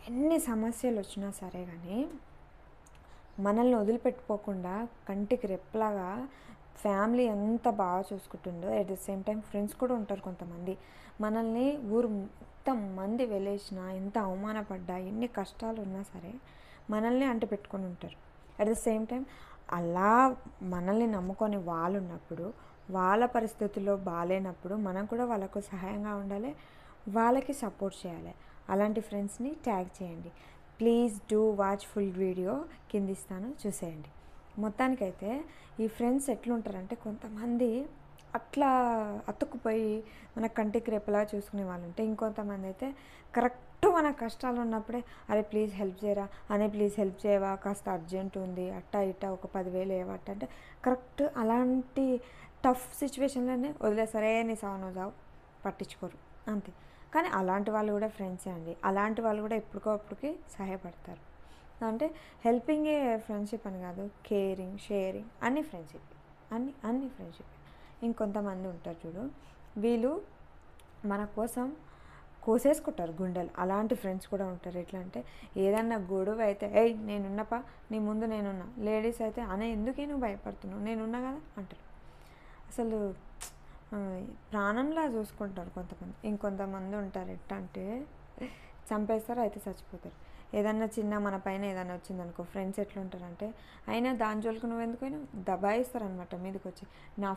ఎన్ని సమస్యలు వచ్చినా సరే కానీ మనల్ని వదిలిపెట్టుకోకుండా కంటికి రెప్పలాగా ఫ్యామిలీ ఎంత బాగా చూసుకుంటుందో, at the same time friends కూడా ఉంటారు కొంతమంది. మనల్ని ఊరు మొత్తం మంది వెళ్ళేసినా, ఎంత అవమానపడ్డా, ఎన్ని కష్టాలు ఉన్నా సరే మనల్ని అంటి పెట్టుకొని ఉంటారు. అట్ ద సేమ్ టైం అలా మనల్ని నమ్ముకొని వాళ్ళు ఉన్నప్పుడు, వాళ్ళ పరిస్థితుల్లో బాగాలేనప్పుడు మనం కూడా వాళ్ళకు సహాయంగా ఉండాలి, వాళ్ళకి సపోర్ట్ చేయాలి. అలాంటి ఫ్రెండ్స్ని ట్యాగ్ చేయండి. Please do watch full video, కింద ఇస్తాను చూసేయండి. మొత్తానికైతే ఈ ఫ్రెండ్స్ ఎట్లుంటారంటే, కొంతమంది అట్లా అతుక్కుపోయి మన కంటికి రేపలా చూసుకునే వాళ్ళు ఉంటే, ఇంకొంతమంది అయితే కరెక్ట్ మన కష్టాలు ఉన్నప్పుడే అరే ప్లీజ్ హెల్ప్ చేయరా, అనే ప్లీజ్ హెల్ప్ చేయవా, కాస్త అర్జెంట్ ఉంది, అట్టా ఇట్టా ఒక 10,000 ఏవట్ట అంటే కరెక్ట్ అలాంటి టఫ్ సిచ్యువేషన్లోనే వదిలేసరే నీ సావు నువ్వు చావు, పట్టించుకోరు అంతే. కానీ అలాంటి వాళ్ళు కూడా ఫ్రెండ్సే అండి. అలాంటి వాళ్ళు కూడా ఎప్పటికప్పుడుకి సహాయపడతారు. అంటే హెల్పింగే ఫ్రెండ్షిప్ అని కాదు, కేరింగ్, షేరింగ్ అన్ని ఫ్రెండ్షిప్, అన్ని ఫ్రెండ్షిప్. ఇంకొంతమంది ఉంటారు చూడు, వీళ్ళు మన కోసం కోసేసుకుంటారు గుండెలు. అలాంటి ఫ్రెండ్స్ కూడా ఉంటారు. ఎట్లా అంటే ఏదన్నా గొడవ అయితే ఏయ్ నేనున్నపా, నీ ముందు నేనున్నా. లేడీస్ అయితే అనే ఎందుకే నువ్వు భయపడుతున్నావు, నేనున్నా కదా అంటారు. అసలు ప్రాణంలా చూసుకుంటారు కొంతమంది. ఇంకొంతమంది ఉంటారు ఎట్లా అంటే చంపేస్తారు, అయితే చచ్చిపోతారు. ఏదన్నా చిన్న మన పైన ఏదైనా వచ్చిందనుకో, ఫ్రెండ్స్ ఎట్లుంటారంటే అయినా దాని జోలికి నువ్వు ఎందుకైనా దబాయిస్తారనమాట మీదకి వచ్చి. నా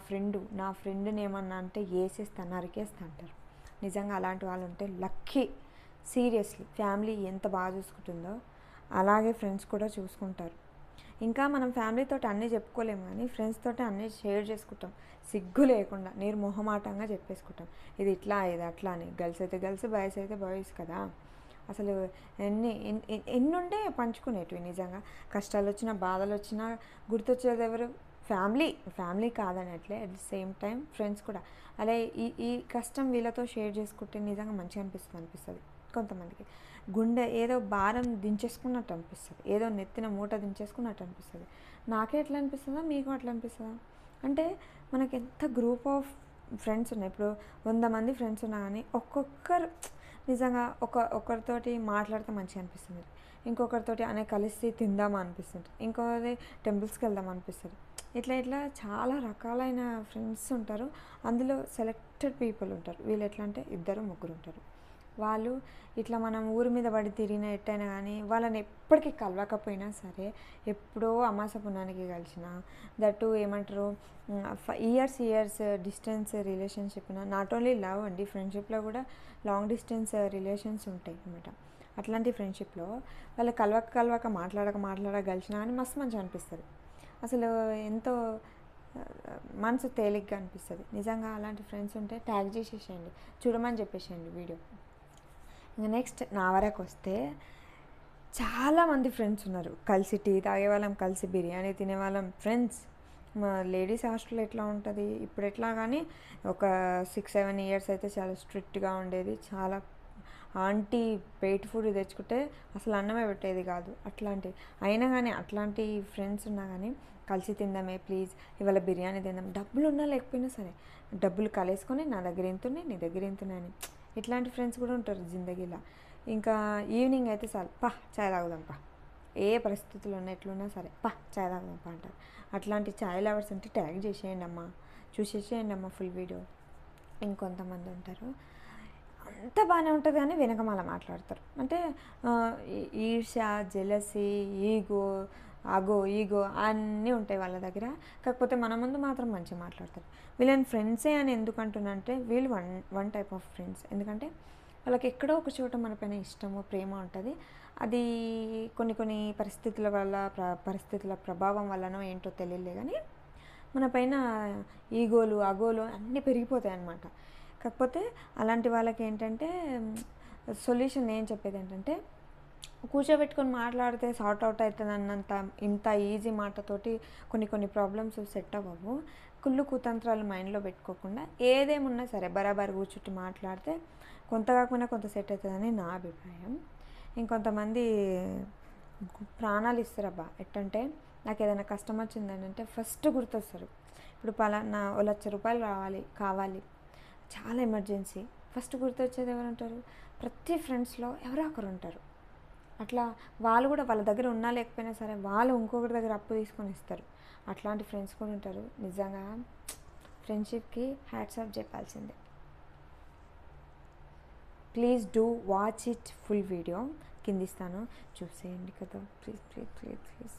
ఫ్రెండ్ని ఏమన్నా అంటే వేసేస్తా, నరికేస్తా అంటారు. నిజంగా అలాంటి వాళ్ళు ఉంటే లక్కీ. సీరియస్లీ ఫ్యామిలీ ఎంత బాగా చూసుకుంటుందో అలాగే ఫ్రెండ్స్ కూడా చూసుకుంటారు. ఇంకా మనం ఫ్యామిలీతో అన్నీ చెప్పుకోలేము, కానీ ఫ్రెండ్స్ తోటి అన్నీ షేర్ చేసుకుంటాం సిగ్గు లేకుండా, నిర్మొహమాటంగా చెప్పేసుకుంటాం. ఇది ఇట్లా, ఇది అట్లా అని. గర్ల్స్ అయితే గర్ల్స్, బాయ్స్ అయితే బాయ్స్ కదా. అసలు ఎన్ని ఉంటే పంచుకునేటివి. నిజంగా కష్టాలు వచ్చినా, బాధలు వచ్చినా గుర్తొచ్చేది ఎవరు? ఫ్యామిలీ కాదనట్లే, at the same time friends కూడా. అలా ఈ కష్టం వీళ్ళతో షేర్ చేసుకుంటే నిజంగా మంచిగా అనిపిస్తుంది కొంతమందికి. గుండె ఏదో భారం దించేసుకున్నట్టు అనిపిస్తుంది, ఏదో నెత్తిన మూట దించేసుకున్నట్టు అనిపిస్తుంది. నాకే ఎట్లా అనిపిస్తుందో మీకు అట్లా అనిపిస్తుందా? అంటే మనకి ఎంత గ్రూప్ ఆఫ్ ఫ్రెండ్స్ ఉన్నాయి. ఇప్పుడు 100 మంది ఫ్రెండ్స్ ఉన్నా కానీ ఒక్కొక్కరు నిజంగా ఒకరితోటి మాట్లాడితే మంచిగా అనిపిస్తుంది, ఇంకొకరితోటి అనే కలిసి తిందామా అనిపిస్తుంది, ఇంకొకరి టెంపుల్స్కి వెళ్దాం అనిపిస్తుంది. ఇట్లా చాలా రకాలైన ఫ్రెండ్స్ ఉంటారు. అందులో సెలెక్టెడ్ పీపుల్ ఉంటారు. వీళ్ళు ఎట్లా అంటే 2-3 ఉంటారు. వాళ్ళు ఇట్లా మనం ఊరి మీద పడి తిరిగిన ఎట్టయినా కానీ వాళ్ళని ఎప్పటికీ కలవకపోయినా సరే, ఎప్పుడో అమాస పుణ్యానికి కలిసిన, దట్టు ఏమంటారు, years distance relationship, not only love అండి, ఫ్రెండ్షిప్లో కూడా లాంగ్ డిస్టెన్స్ రిలేషన్స్ ఉంటాయి అన్నమాట. అట్లాంటి ఫ్రెండ్షిప్లో వాళ్ళు కలవక మాట్లాడక కలిసినా కానీ మస్తు మంచిగా అనిపిస్తుంది. అసలు ఎంతో మనసు తేలిగ్గా అనిపిస్తుంది. నిజంగా అలాంటి ఫ్రెండ్స్ ఉంటే ట్యాగ్ చేసేసేయండి, చూడమని చెప్పేసేయండి వీడియో. ఇంకా నెక్స్ట్ నా వరకు వస్తే చాలామంది ఫ్రెండ్స్ ఉన్నారు. కలిసి టీ తాగేవాళ్ళం, కలిసి బిర్యానీ తినేవాళ్ళం ఫ్రెండ్స్. మా లేడీస్ హాస్టల్ ఎట్లా ఉంటుంది ఇప్పుడు ఎట్లా, కానీ ఒక 6-7 ఇయర్స్ అయితే చాలా స్ట్రిక్ట్గా ఉండేది. చాలా ఆంటీ బయట ఫుడ్ తెచ్చుకుంటే అసలు అన్నమే పెట్టేది కాదు. అయినా కానీ అట్లాంటి ఫ్రెండ్స్ ఉన్నా కానీ కలిసి తిందామే ప్లీజ్, ఇవాళ బిర్యానీ తిందాం, డబ్బులు ఉన్నా లేకపోయినా సరే డబ్బులు కలేసుకొని నా దగ్గర ఎంతున్నాయి, నీ దగ్గర ఎంతున్నాయి అని. ఇట్లాంటి ఫ్రెండ్స్ కూడా ఉంటారు జిందగీలో. ఇంకా ఈవినింగ్ అయితే చాలు, చాయ్ తాగుదాం ఏ పరిస్థితులు ఉన్నా ఎట్లున్నా సరే చాయ్ తాగుదాం అంటారు. అట్లాంటి చాయ్ లవర్స్ అంటే ట్యాగ్ చేసేయండి అమ్మా, చూసేసేయండి అమ్మ ఫుల్ వీడియో. ఇంకొంతమంది ఉంటారు అంతా బాగానే ఉంటుంది కానీ వెనకమాల మాట్లాడతారు. అంటే ఈర్ష్య, జెలసీ, ఈగో అన్నీ ఉంటాయి వాళ్ళ దగ్గర. కాకపోతే మన ముందు మాత్రం మంచిగా మాట్లాడతారు. వీళ్ళని ఫ్రెండ్సే అని ఎందుకు అంటున్నా అంటే, వీళ్ళు వన్ టైప్ ఆఫ్ ఫ్రెండ్స్. ఎందుకంటే వాళ్ళకి ఎక్కడో ఒక చోట మన పైన ఇష్టము, ప్రేమ ఉంటుంది. అది కొన్ని పరిస్థితుల ప్రభావం వల్లనో ఏంటో తెలియలే కానీ మన పైన ఈగోలు, అగోలు అన్నీ పెరిగిపోతాయి అన్నమాట. కాకపోతే అలాంటి వాళ్ళకి ఏంటంటే సొల్యూషన్ నేను చెప్పేది ఏంటంటే, కూర్చోబెట్టుకొని మాట్లాడితే సార్ట్ అవుట్ అవుతుంది అన్నంత ఇంత ఈజీ మాటతోటి కొన్ని ప్రాబ్లమ్స్ సెట్ అవ్వవు. కుళ్ళు కుతంత్రాలు మైండ్లో పెట్టుకోకుండా ఏదేమున్నా సరే బరాబర్ కూర్చుంటే మాట్లాడితే కొంత కాకుండా కొంత సెట్ అవుతుందని నా అభిప్రాయం. ఇంకొంతమంది ప్రాణాలు ఇస్తారబ్బా. ఎట్టంటే నాకు ఏదైనా కష్టం వచ్చిందని అంటే ఫస్ట్ గుర్తొస్తారు. ఇప్పుడు పలానా ₹1,00,000 కావాలి, చాలా ఎమర్జెన్సీ, ఫస్ట్ గుర్తొచ్చేది ఎవరు ఉంటారు? ప్రతి ఫ్రెండ్స్లో ఎవరో ఒకరు ఉంటారు. అట్లా వాళ్ళు కూడా వాళ్ళ దగ్గర ఉన్నా లేకపోయినా సరే వాళ్ళు ఇంకొకరి దగ్గర అప్పు తీసుకొని ఇస్తారు. అట్లాంటి ఫ్రెండ్స్ కూడా ఉంటారు. నిజంగా ఫ్రెండ్షిప్కి హ్యాట్స్ ఆఫ్ చెప్పాల్సిందే. Please do watch it full video కింద ఇస్తాను, చూసేయండి కదా, ప్లీజ్ ప్లీజ్ ప్లీజ్ ప్లీజ్.